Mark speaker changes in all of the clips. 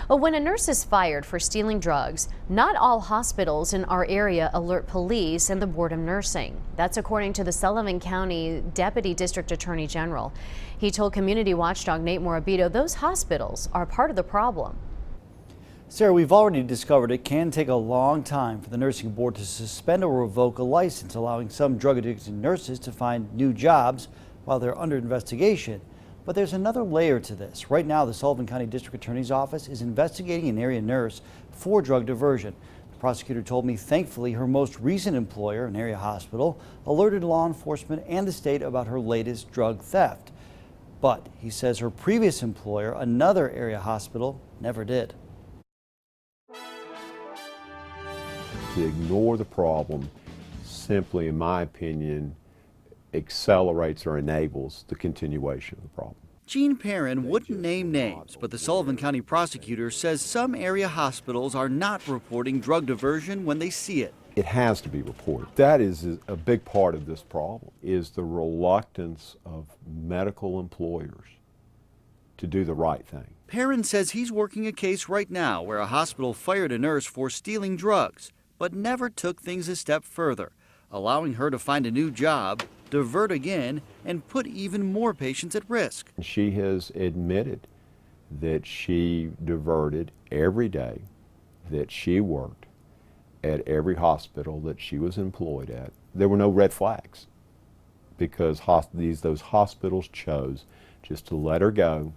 Speaker 1: Well, when a nurse is fired for stealing drugs, not all hospitals in our area alert police and the Board of Nursing. That's according to the Sullivan County Deputy District Attorney General. He told community watchdog Nate Morabito those hospitals are part of the problem.
Speaker 2: Sarah, we've already discovered it can take a long time for the nursing board to suspend or revoke a license, allowing some drug-addicted nurses to find new jobs while they're under investigation. But there's another layer to this. Right now, the Sullivan County District Attorney's Office is investigating an area nurse for drug diversion. The prosecutor told me, thankfully, her most recent employer, an area hospital, alerted law enforcement and the state about her latest drug theft. But he says her previous employer, another area hospital, never did.
Speaker 3: To ignore the problem simply, in my opinion, accelerates or enables the continuation of the problem.
Speaker 2: Gene Perrin wouldn't name names, but the Sullivan County prosecutor says some area hospitals are not reporting drug diversion when they see it.
Speaker 3: It has to be reported. That is a big part of this problem, is the reluctance of medical employers to do the right thing.
Speaker 2: Perrin says he's working a case right now where a hospital fired a nurse for stealing drugs, but never took things a step further, allowing her to find a new job, divert again, and put even more patients at risk.
Speaker 3: She has admitted that she diverted every day that she worked at every hospital that she was employed at. There were no red flags because those hospitals chose just to let her go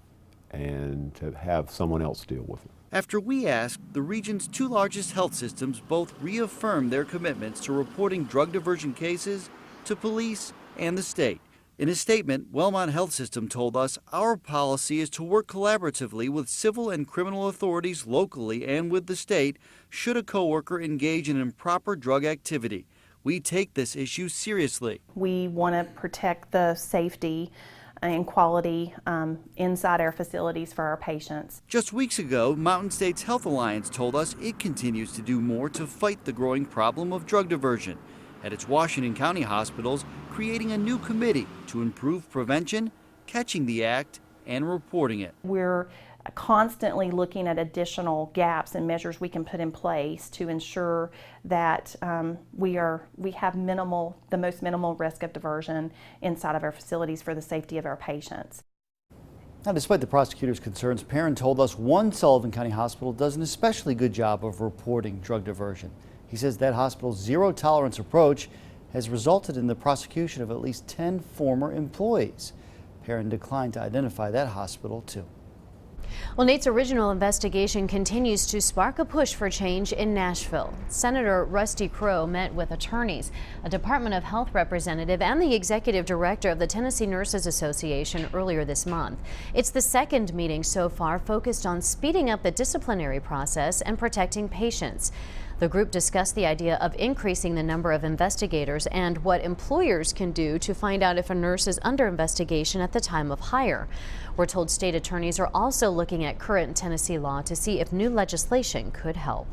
Speaker 3: and to have someone else deal with it.
Speaker 2: After we asked, the region's two largest health systems both reaffirmed their commitments to reporting drug diversion cases to police and the state. In a statement, Wellmont Health System told us our policy is to work collaboratively with civil and criminal authorities locally and with the state should a coworker engage in improper drug activity. We take this issue seriously.
Speaker 4: We want to protect the safety and quality inside our facilities for our patients.
Speaker 2: Just weeks ago, Mountain States Health Alliance told us it continues to do more to fight the growing problem of drug diversion at its Washington County hospitals, creating a new committee to improve prevention, catching the act, and reporting it.
Speaker 4: We're constantly looking at additional gaps and measures we can put in place to ensure that we have the most minimal risk of diversion inside of our facilities for the safety of our patients.
Speaker 2: Now, despite the prosecutor's concerns, Perrin told us one Sullivan County hospital does an especially good job of reporting drug diversion. He says that hospital's zero-tolerance approach has resulted in the prosecution of at least 10 former employees. Perrin declined to identify that hospital, too.
Speaker 1: Well, Nate's original investigation continues to spark a push for change in Nashville. Senator Rusty Crowe met with attorneys, a Department of Health representative, and the executive director of the Tennessee Nurses Association earlier this month. It's the second meeting so far focused on speeding up the disciplinary process and protecting patients. The group discussed the idea of increasing the number of investigators and what employers can do to find out if a nurse is under investigation at the time of hire. We're told state attorneys are also looking at current Tennessee law to see if new legislation could help.